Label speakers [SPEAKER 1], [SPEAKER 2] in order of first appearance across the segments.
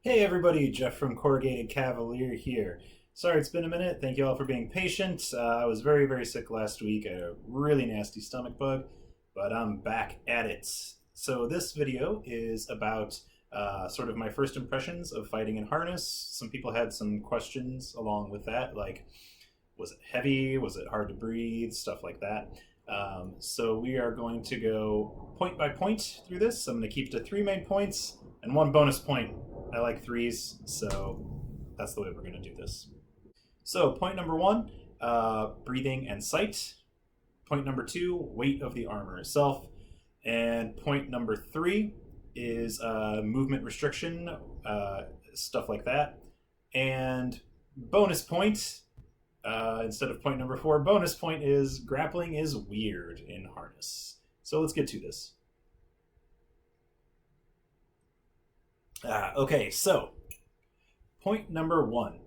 [SPEAKER 1] Hey everybody, Jeff from Corrugated Cavalier here. Sorry it's been a minute. Thank you all for being patient. I was very sick last week. I had a really nasty stomach bug, but I'm back at it. So this video is about sort of my first impressions of fighting in harness. Some people had some questions along with that, like was it heavy? Was it hard to breathe? Stuff like that. So we are going to go point by point through this. I'm going to keep to 3 main points and 1 bonus point. I like threes, so that's the way we're going to do this. So point number one, breathing and sight. Point number two, weight of the armor itself. And point number three is movement restriction, stuff like that. And bonus point, instead of point number four, bonus point is grappling is weird in harness. So let's get to this. Okay, so point number one.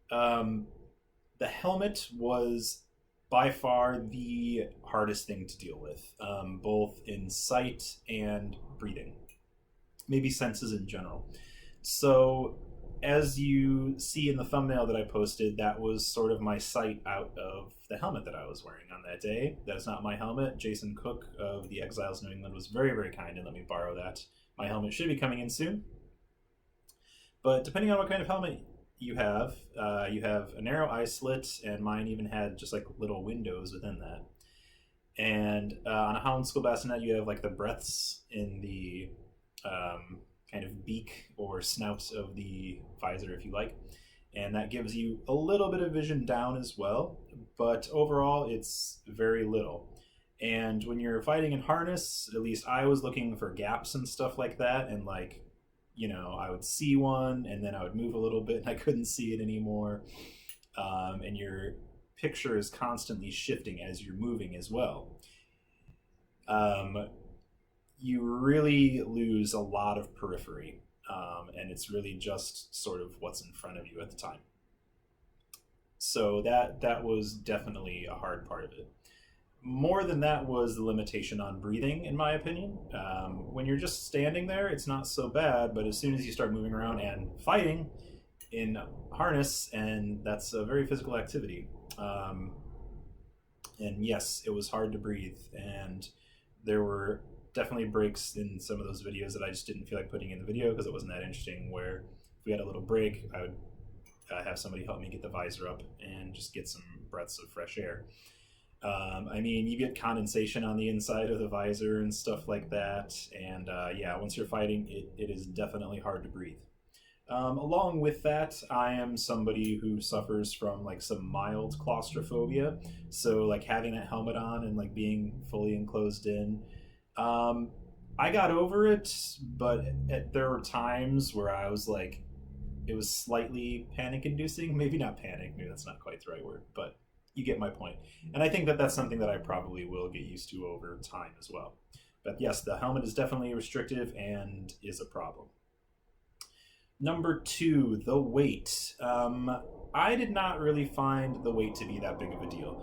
[SPEAKER 1] The helmet was by far the hardest thing to deal with, both in sight and breathing, maybe senses in general. So, as you see in the thumbnail that I posted, that was sort of my sight out of the helmet that I was wearing on that day. That is not my helmet. Jason Cook of the Exiles New England was very kind and let me borrow that. My helmet should be coming in soon. But depending on what kind of helmet you have a narrow eye slit, and mine even had just like little windows within that. And on a Houndskool bassinet, you have like the breaths in the kind of beak or snout of the visor, if you like. And that gives you a little bit of vision down as well, but overall it's very little. And when you're fighting in harness, at least I was looking for gaps and stuff like that, and like, you know, I would see one and then I would move a little bit and I couldn't see it anymore. And your picture is constantly shifting as you're moving as well. You really lose a lot of periphery, and it's really just sort of what's in front of you at the time. So that was definitely a hard part of it. More than that was the limitation on breathing, in my opinion. When you're just standing there, it's not so bad, but as soon as you start moving around and fighting in harness, and that's a very physical activity. And yes, it was hard to breathe, and there were definitely breaks in some of those videos that I just didn't feel like putting in the video because it wasn't that interesting, where if we had a little break, I would have somebody help me get the visor up and just get some breaths of fresh air. I mean, you get condensation on the inside of the visor and stuff like that. And yeah, once you're fighting, it is definitely hard to breathe. Along with that, I am somebody who suffers from like some mild claustrophobia. So like having that helmet on and like being fully enclosed in, I got over it, but there were times where I was like, it was slightly panic inducing. Maybe not panic, maybe that's not quite the right word, but you get my point. And I think that that's something that I probably will get used to over time as well. But yes, the helmet is definitely restrictive and is a problem. Number two, the weight. I did not really find the weight to be that big of a deal.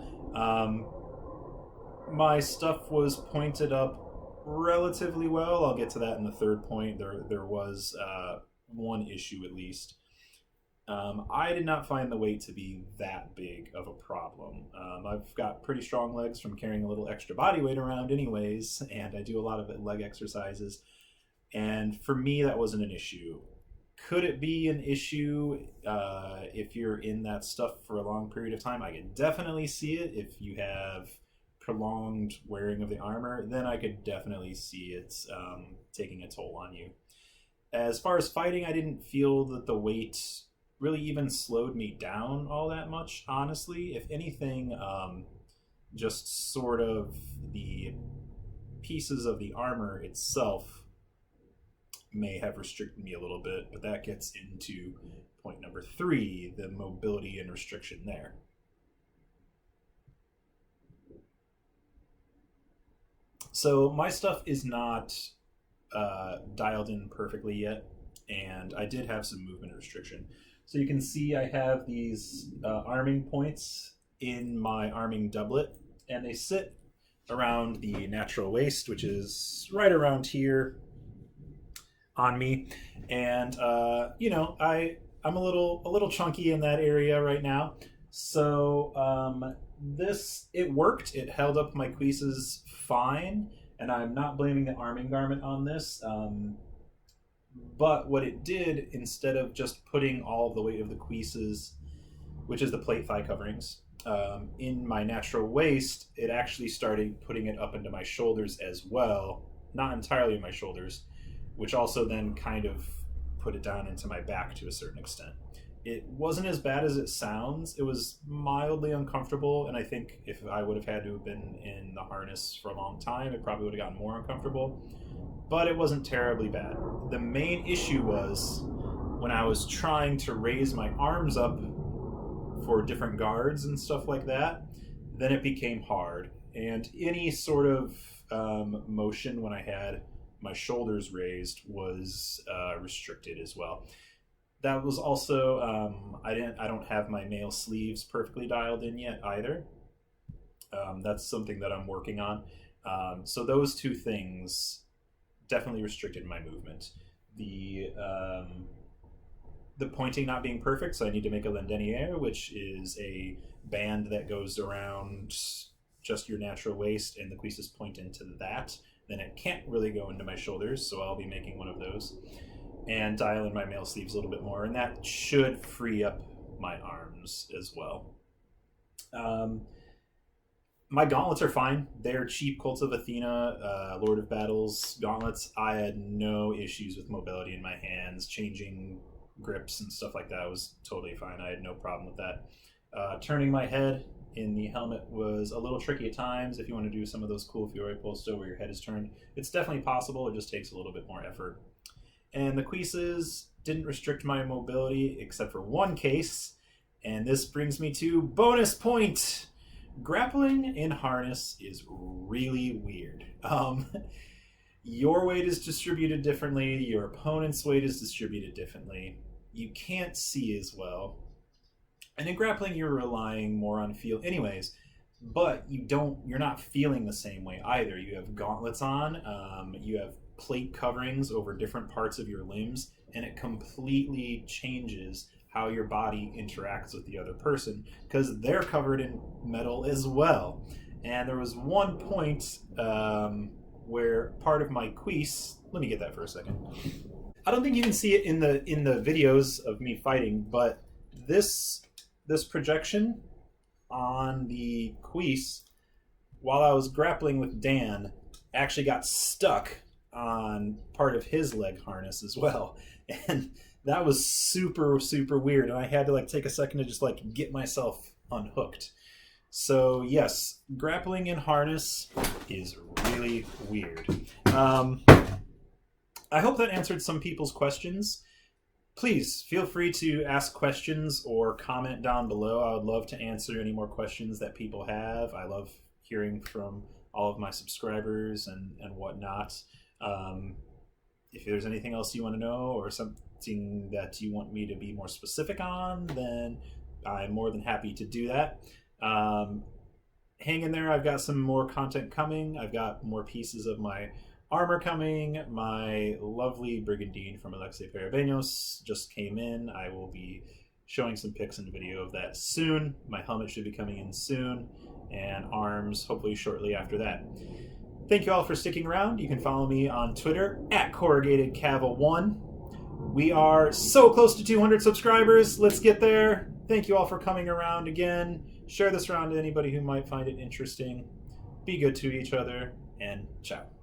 [SPEAKER 1] My stuff was pointed up relatively well. I'll get to that in the third point. There was one issue at least. I did not find the weight to be that big of a problem. I've got pretty strong legs from carrying a little extra body weight around anyways, and I do a lot of leg exercises. And for me, that wasn't an issue. Could it be an issue if you're in that stuff for a long period of time? I could definitely see it. If you have prolonged wearing of the armor, then I could definitely see it taking a toll on you. As far as fighting, I didn't feel that the weight really even slowed me down all that much, honestly. If anything, just sort of the pieces of the armor itself may have restricted me a little bit, but that gets into point number three, the mobility and restriction there. So my stuff is not dialed in perfectly yet, and I did have some movement restriction. So you can see I have these arming points in my arming doublet, and they sit around the natural waist, which is right around here. on me, and I'm a little chunky in that area right now. So this it worked. It held up my creases fine, and I'm not blaming the arming garment on this. But what it did, instead of just putting all of the weight of the creases, which is the plate thigh coverings, in my natural waist, it actually started putting it up into my shoulders as well. Not entirely in my shoulders, which also then kind of put it down into my back to a certain extent. It wasn't as bad as it sounds. It was mildly uncomfortable, and I think if I would have had to have been in the harness for a long time, it probably would have gotten more uncomfortable. But it wasn't terribly bad. The main issue was when I was trying to raise my arms up for different guards and stuff like that, then it became hard. And any sort of motion when I had my shoulders raised was restricted as well. That was also I don't have my male sleeves perfectly dialed in yet either. That's something that I'm working on. So those two things definitely restricted my movement. The pointing not being perfect, so I need to make a Lendenier, which is a band that goes around just your natural waist, and the creases point into that. Then it can't really go into my shoulders, so I'll be making one of those. And dial in my male sleeves a little bit more, and that should free up my arms as well. My gauntlets are fine. They're cheap Colts of Athena, Lord of Battles gauntlets. I had no issues with mobility in my hands. Changing grips and stuff like that was totally fine. I had no problem with that. Turning my head in the helmet was a little tricky at times. If you want to do some of those cool Fiore pulls still where your head is turned, it's definitely possible. It just takes a little bit more effort. And the creases didn't restrict my mobility except for one case. And this brings me to bonus point. Grappling in harness is really weird. Your weight is distributed differently. Your opponent's weight is distributed differently. You can't see as well. And in grappling, you're relying more on feel anyways, but you're not feeling the same way either. You have gauntlets on, you have plate coverings over different parts of your limbs, and it completely changes how your body interacts with the other person because they're covered in metal as well. And there was one point where part of my cuisse, let me get that for a second. I don't think you can see it in the videos of me fighting, but this projection on the cuisse, while I was grappling with Dan, actually got stuck on part of his leg harness as well. And that was super, super weird. And I had to take a second to just get myself unhooked. So yes, grappling in harness is really weird. I hope that answered some people's questions. Please feel free to ask questions or comment down below. I would love to answer any more questions that people have. I love hearing from all of my subscribers and whatnot. If there's anything else you want to know or something that you want me to be more specific on, then I'm more than happy to do that. Hang in there. I've got some more content coming. I've got more pieces of my armor coming. My lovely Brigandine from Alexei Parabenos just came in. I will be showing some pics and video of that soon. My helmet should be coming in soon, and arms hopefully shortly after that. Thank you all for sticking around. You can follow me on Twitter at CorrugatedCav1. We are so close to 200 subscribers. Let's get there. Thank you all for coming around again. Share this around to anybody who might find it interesting. Be good to each other, and ciao.